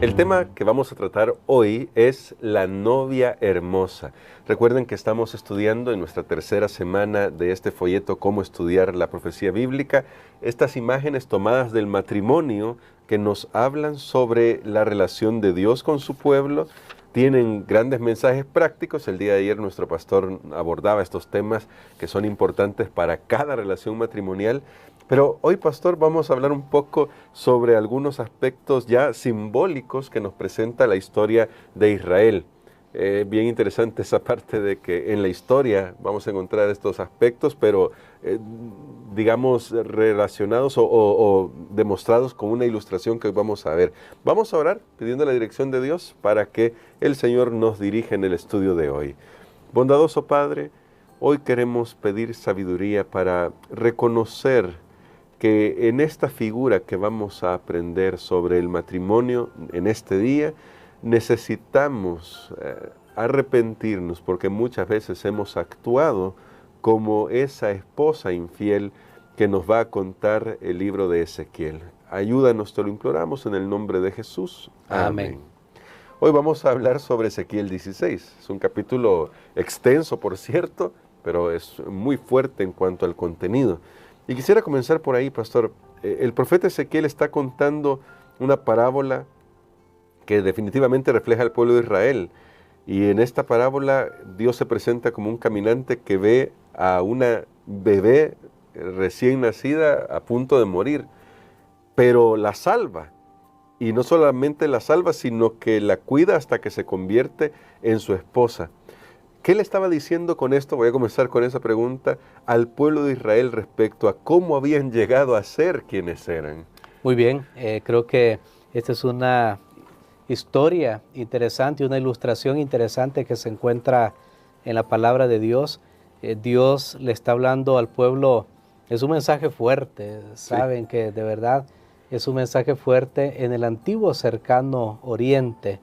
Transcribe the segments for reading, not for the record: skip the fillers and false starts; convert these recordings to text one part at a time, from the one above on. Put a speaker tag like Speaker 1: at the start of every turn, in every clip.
Speaker 1: El tema que vamos a tratar hoy es la novia hermosa. Recuerden que estamos estudiando en nuestra tercera semana de este folleto Cómo estudiar la profecía bíblica, estas imágenes tomadas del matrimonio que nos hablan sobre la relación de Dios con su pueblo. Tienen grandes mensajes prácticos. El día de ayer nuestro pastor abordaba estos temas que son importantes para cada relación matrimonial. Pero hoy, pastor, vamos a hablar un poco sobre algunos aspectos ya simbólicos que nos presenta la historia de Israel. Bien interesante esa parte de que en la historia vamos a encontrar estos aspectos, pero digamos relacionados o demostrados con una ilustración que hoy vamos a ver. Vamos a orar pidiendo la dirección de Dios para que el Señor nos dirija en el estudio de hoy. Bondadoso Padre, hoy queremos pedir sabiduría para reconocer que en esta figura que vamos a aprender sobre el matrimonio en este día, necesitamos arrepentirnos porque muchas veces hemos actuado como esa esposa infiel que nos va a contar el libro de Ezequiel. Ayúdanos, te lo imploramos en el nombre de Jesús. Amén. Hoy vamos a hablar sobre Ezequiel 16. Es un capítulo extenso, por cierto, pero es muy fuerte en cuanto al contenido. Y quisiera comenzar por ahí, pastor. El profeta Ezequiel está contando una parábola que definitivamente refleja al pueblo de Israel. Y en esta parábola Dios se presenta como un caminante que ve a una bebé recién nacida a punto de morir, pero la salva. Y no solamente la salva, sino que la cuida hasta que se convierte en su esposa. ¿Qué le estaba diciendo con esto? Voy a comenzar con esa pregunta al pueblo de Israel respecto a cómo habían llegado a ser quienes eran.
Speaker 2: Muy bien, creo que esta es una historia interesante, una ilustración interesante que se encuentra en la palabra de Dios. Dios le está hablando al pueblo, es un mensaje fuerte, saben que de verdad es un mensaje fuerte en el antiguo cercano oriente.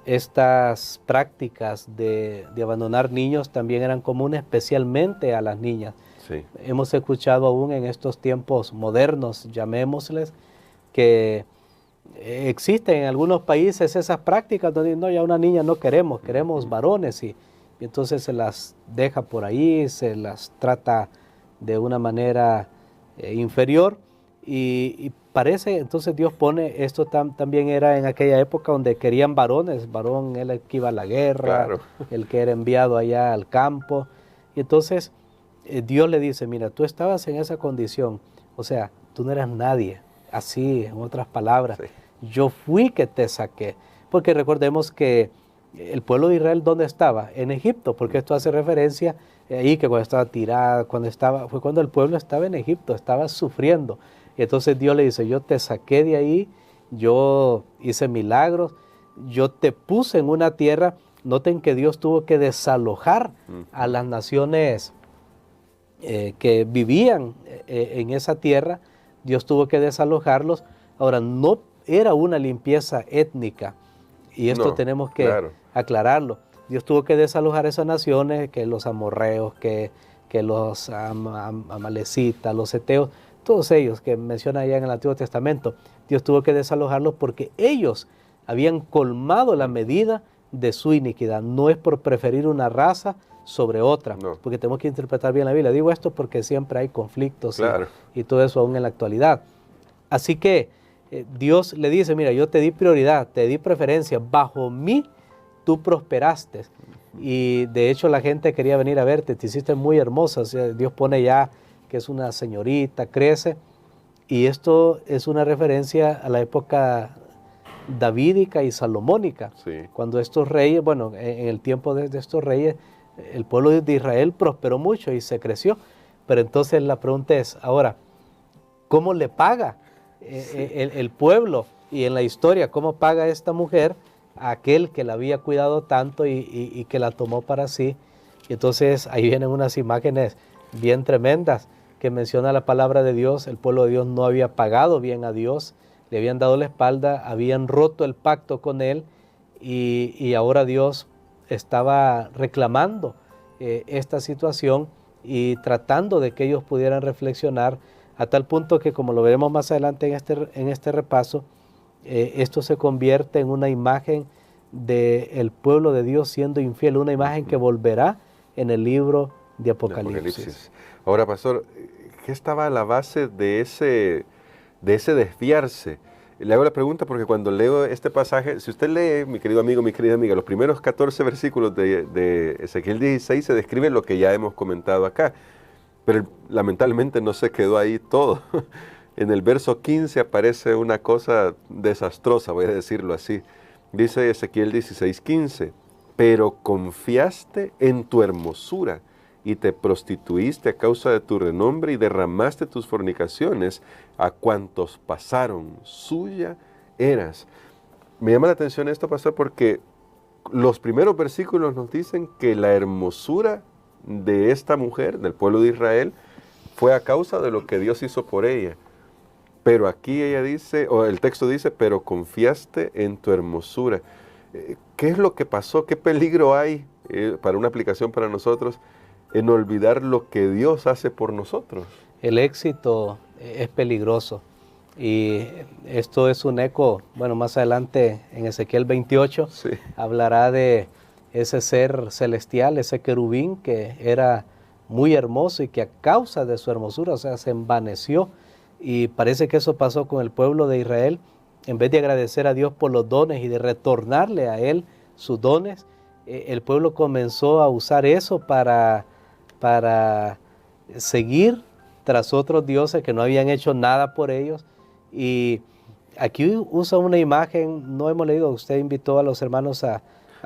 Speaker 2: Estas prácticas de abandonar niños también eran comunes, especialmente a las niñas. Sí. Hemos escuchado aún en estos tiempos modernos, llamémosles, que existen en algunos países esas prácticas donde no, ya una niña no queremos, queremos varones y entonces se las deja por ahí, se las trata de una manera inferior y parece, entonces Dios pone, esto también era en aquella época donde querían varones, varón el que iba a la guerra, claro, el que era enviado allá al campo, y entonces Dios le dice, mira, tú estabas en esa condición, o sea, tú no eras nadie, así, en otras palabras, sí. Yo fui que te saqué, porque recordemos que el pueblo de Israel, ¿dónde estaba? En Egipto, porque esto hace referencia ahí que cuando estaba tirada, fue cuando el pueblo estaba en Egipto, estaba sufriendo. Y entonces Dios le dice, yo te saqué de ahí, yo hice milagros, yo te puse en una tierra. Noten que Dios tuvo que desalojar a las naciones que vivían en esa tierra. Dios tuvo que desalojarlos. Ahora, no era una limpieza étnica, y esto tenemos que aclararlo. Dios tuvo que desalojar esas naciones, que los amorreos, que los amalecitas, los heteos, todos ellos que menciona allá en el Antiguo Testamento. Dios tuvo que desalojarlos porque ellos habían colmado la medida de su iniquidad. No es por preferir una raza sobre otra, porque tenemos que interpretar bien la Biblia. Digo esto porque siempre hay conflictos y todo eso aún en la actualidad. Así que Dios le dice, mira, yo te di prioridad, te di preferencia, bajo mí tú prosperaste. Y de hecho la gente quería venir a verte, te hiciste muy hermosa. O sea, Dios pone ya que es una señorita, crece. Y esto es una referencia a la época davídica y salomónica. Sí. Cuando estos reyes, bueno, en el tiempo de estos reyes, el pueblo de Israel prosperó mucho y se creció. Pero entonces la pregunta es, ahora, ¿cómo le paga el pueblo? Y en la historia, ¿cómo paga esta mujer a aquel que la había cuidado tanto y que la tomó para sí? Y entonces ahí vienen unas imágenes bien tremendas que menciona la palabra de Dios. El pueblo de Dios no había pagado bien a Dios, le habían dado la espalda, habían roto el pacto con él y ahora Dios estaba reclamando esta situación y tratando de que ellos pudieran reflexionar a tal punto que, como lo veremos más adelante en este repaso, esto se convierte en una imagen del pueblo de Dios siendo infiel, una imagen que volverá en el libro de Apocalipsis.
Speaker 1: Ahora, pastor, ¿qué estaba a la base de ese desviarse? Le hago la pregunta porque cuando leo este pasaje, si usted lee, mi querido amigo, mi querida amiga, los primeros 14 versículos de Ezequiel 16 se describe lo que ya hemos comentado acá, pero lamentablemente no se quedó ahí todo. En el verso 15 aparece una cosa desastrosa, voy a decirlo así. Dice Ezequiel 16:15, pero confiaste en tu hermosura y te prostituiste a causa de tu renombre y derramaste tus fornicaciones a cuantos pasaron, suya eras. Me llama la atención esto, pastor, porque los primeros versículos nos dicen que la hermosura de esta mujer, del pueblo de Israel, fue a causa de lo que Dios hizo por ella. Pero aquí ella dice, o el texto dice, pero confiaste en tu hermosura. ¿Qué es lo que pasó? ¿Qué peligro hay para una aplicación para nosotros en olvidar lo que Dios hace por nosotros?
Speaker 2: El éxito es peligroso y esto es un eco, bueno, más adelante en Ezequiel 28 sí, hablará de ese ser celestial, ese querubín que era muy hermoso y que a causa de su hermosura, o sea, se envaneció. Y parece que eso pasó con el pueblo de Israel. En vez de agradecer a Dios por los dones y de retornarle a Él sus dones, el pueblo comenzó a usar eso para seguir tras otros dioses que no habían hecho nada por ellos. Y aquí usa una imagen, no hemos leído, usted invitó a los hermanos, a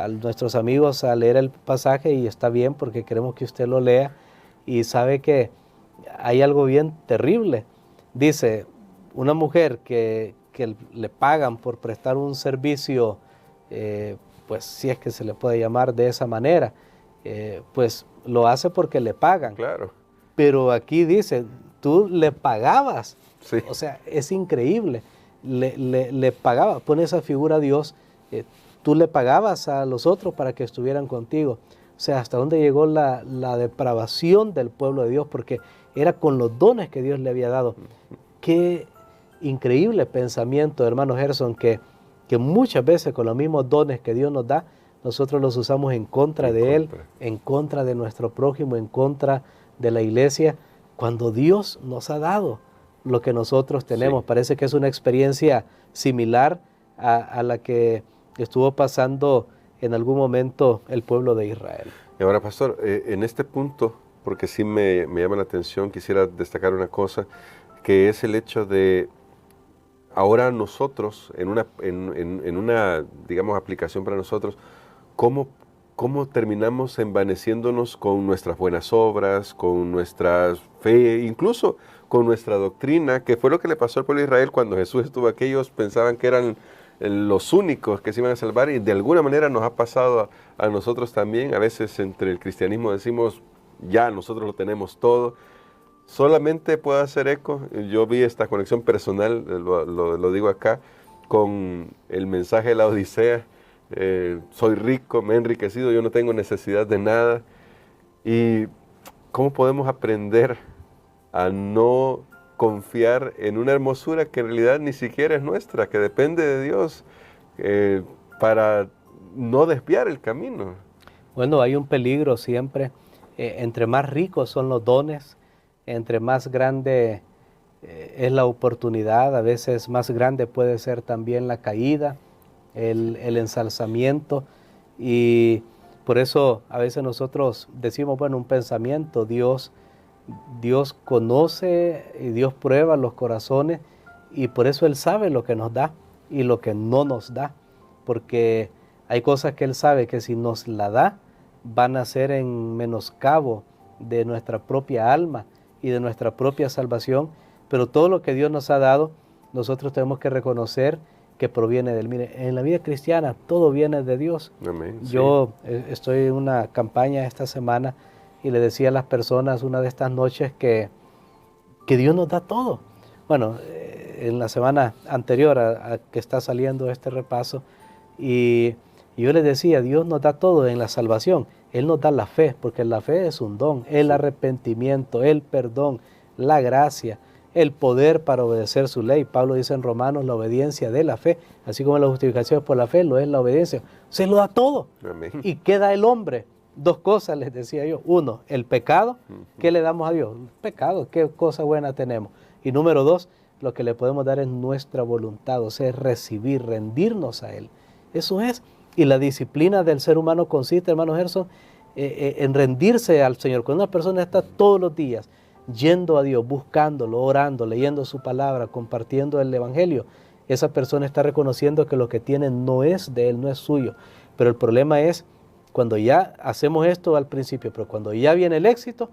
Speaker 2: nuestros amigos a leer el pasaje y está bien porque queremos que usted lo lea y sabe que hay algo bien terrible. Dice, una mujer que le pagan por prestar un servicio, pues si es que se le puede llamar de esa manera, pues lo hace porque le pagan.
Speaker 1: Claro.
Speaker 2: Pero aquí dice, tú le pagabas.
Speaker 1: Sí.
Speaker 2: O sea, es increíble. Le pagaba, pone esa figura a Dios, tú le pagabas a los otros para que estuvieran contigo. O sea, hasta dónde llegó la depravación del pueblo de Dios, porque era con los dones que Dios le había dado. Qué increíble pensamiento, hermano Gerson, que muchas veces con los mismos dones que Dios nos da, nosotros los usamos en contra de Él, en contra de nuestro prójimo, en contra de la iglesia, cuando Dios nos ha dado lo que nosotros tenemos. Sí. Parece que es una experiencia similar a la que estuvo pasando en algún momento el pueblo de Israel.
Speaker 1: Y ahora, pastor, en este punto, porque sí me llama la atención, quisiera destacar una cosa, que es el hecho de ahora nosotros, en una digamos, aplicación para nosotros, ¿cómo terminamos envaneciéndonos con nuestras buenas obras, con nuestra fe, incluso con nuestra doctrina, que fue lo que le pasó al pueblo de Israel cuando Jesús estuvo aquí? Ellos pensaban que eran los únicos que se iban a salvar y de alguna manera nos ha pasado a nosotros también. A veces entre el cristianismo decimos, ya nosotros lo tenemos todo. Solamente puedo hacer eco, yo vi esta conexión personal, lo digo acá, con el mensaje de la Odisea. Soy rico, me he enriquecido, yo no tengo necesidad de nada. ¿Y cómo podemos aprender a no confiar en una hermosura que en realidad ni siquiera es nuestra, que depende de Dios, para no desviar el camino?
Speaker 2: Bueno, hay un peligro siempre. Entre más ricos son los dones, entre más grande es la oportunidad, a veces más grande puede ser también la caída, el ensalzamiento, y por eso a veces nosotros decimos, bueno, un pensamiento, Dios conoce y Dios prueba los corazones y por eso Él sabe lo que nos da y lo que no nos da, porque hay cosas que Él sabe que si nos la da van a ser en menoscabo de nuestra propia alma y de nuestra propia salvación, pero todo lo que Dios nos ha dado, nosotros tenemos que reconocer que proviene de Él. Mire, en la vida cristiana todo viene de Dios.
Speaker 1: Amén,
Speaker 2: Yo estoy en una campaña esta semana y le decía a las personas una de estas noches que Dios nos da todo. Bueno, en la semana anterior a que está saliendo este repaso, y yo les decía, Dios nos da todo en la salvación. Él nos da la fe, porque la fe es un don, el arrepentimiento, el perdón, la gracia, el poder para obedecer su ley. Pablo dice en Romanos, la obediencia de la fe, así como la justificación por la fe, lo es la obediencia. Se lo da todo.
Speaker 1: Amén.
Speaker 2: ¿Y qué da el hombre? Dos cosas les decía yo. Uno, el pecado. ¿Qué le damos a Dios? El pecado, qué cosa buena tenemos. Y número dos, lo que le podemos dar es nuestra voluntad, o sea, es recibir, rendirnos a Él. Eso es. Y la disciplina del ser humano consiste, hermano Gerson, en rendirse al Señor. Cuando una persona está todos los días yendo a Dios, buscándolo, orando, leyendo su palabra, compartiendo el Evangelio, esa persona está reconociendo que lo que tiene no es de Él, no es suyo. Pero el problema es cuando ya hacemos esto al principio, pero cuando ya viene el éxito,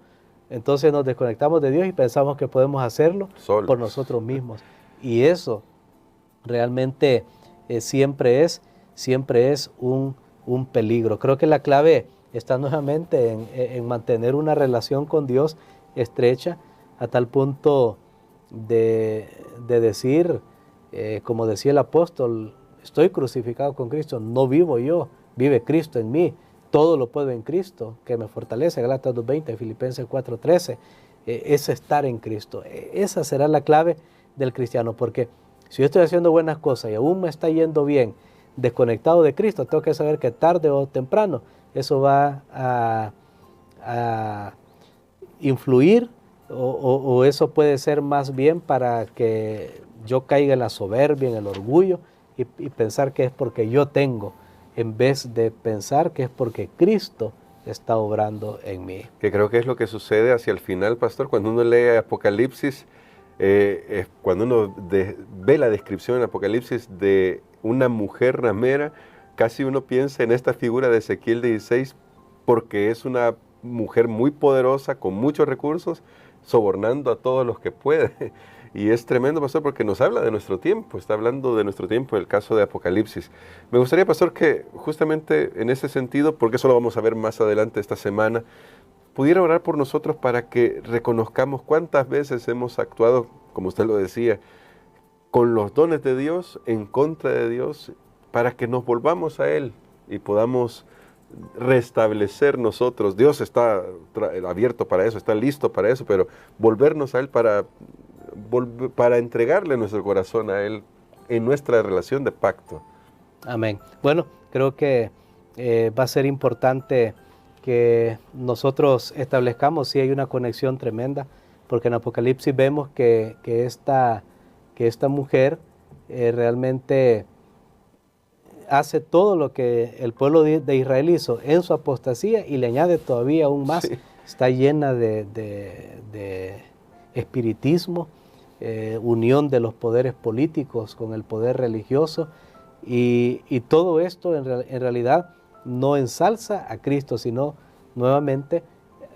Speaker 2: entonces nos desconectamos de Dios y pensamos que podemos hacerlo solos, por nosotros mismos. Y eso realmente siempre es un peligro. Creo que la clave está nuevamente en mantener una relación con Dios estrecha, a tal punto de decir, como decía el apóstol, estoy crucificado con Cristo, no vivo yo, vive Cristo en mí. Todo lo puedo en Cristo, que me fortalece, Gálatas 2:20, Filipenses 4:13, es estar en Cristo. Esa será la clave del cristiano, porque si yo estoy haciendo buenas cosas y aún me está yendo bien, desconectado de Cristo, tengo que saber que tarde o temprano eso va a influir o eso puede ser más bien para que yo caiga en la soberbia, en el orgullo y pensar que es porque yo tengo, en vez de pensar que es porque Cristo está obrando en mí.
Speaker 1: Que creo que es lo que sucede hacia el final, pastor, cuando uno lee Apocalipsis, cuando uno ve la descripción en Apocalipsis de una mujer ramera, casi uno piensa en esta figura de Ezequiel 16, porque es una mujer muy poderosa, con muchos recursos, sobornando a todos los que puede. Y es tremendo, pastor, porque nos habla de nuestro tiempo, está hablando de nuestro tiempo, el caso de Apocalipsis. Me gustaría, pastor, que justamente en ese sentido, porque eso lo vamos a ver más adelante esta semana, pudiera orar por nosotros para que reconozcamos cuántas veces hemos actuado, como usted lo decía, con los dones de Dios, en contra de Dios, para que nos volvamos a Él y podamos restablecer nosotros. Dios está abierto para eso, está listo para eso, pero volvernos a Él para entregarle nuestro corazón a Él en nuestra relación de pacto.
Speaker 2: Amén. Bueno, creo que va a ser importante que nosotros establezcamos si hay una conexión tremenda, porque en Apocalipsis vemos que esta mujer realmente hace todo lo que el pueblo de Israel hizo en su apostasía y le añade todavía aún más. Sí. Está llena de espiritismo, unión de los poderes políticos con el poder religioso y todo esto en realidad no ensalza a Cristo, sino nuevamente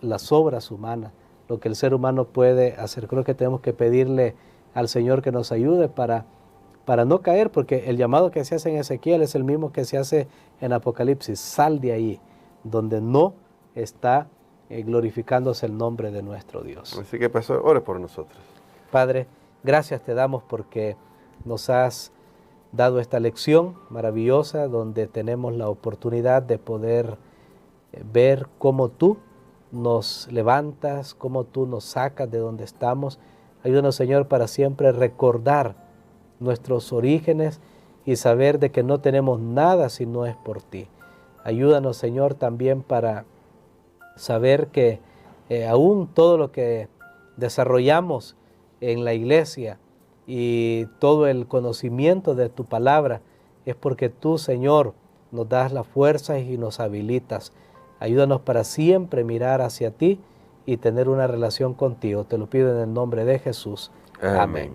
Speaker 2: las obras humanas, lo que el ser humano puede hacer. Creo que tenemos que pedirle al Señor que nos ayude para no caer, porque el llamado que se hace en Ezequiel es el mismo que se hace en Apocalipsis. Sal de ahí, donde no está glorificándose el nombre de nuestro Dios.
Speaker 1: Así que, pastor, ore por nosotros.
Speaker 2: Padre, gracias te damos porque nos has dado esta lección maravillosa donde tenemos la oportunidad de poder ver cómo tú nos levantas, cómo tú nos sacas de donde estamos. Ayúdanos, Señor, para siempre recordar nuestros orígenes y saber de que no tenemos nada si no es por ti. Ayúdanos, Señor, también para saber que aún todo lo que desarrollamos en la iglesia y todo el conocimiento de tu palabra es porque tú, Señor, nos das las fuerzas y nos habilitas. Ayúdanos para siempre mirar hacia ti y tener una relación contigo. Te lo pido en el nombre de Jesús.
Speaker 1: Amén.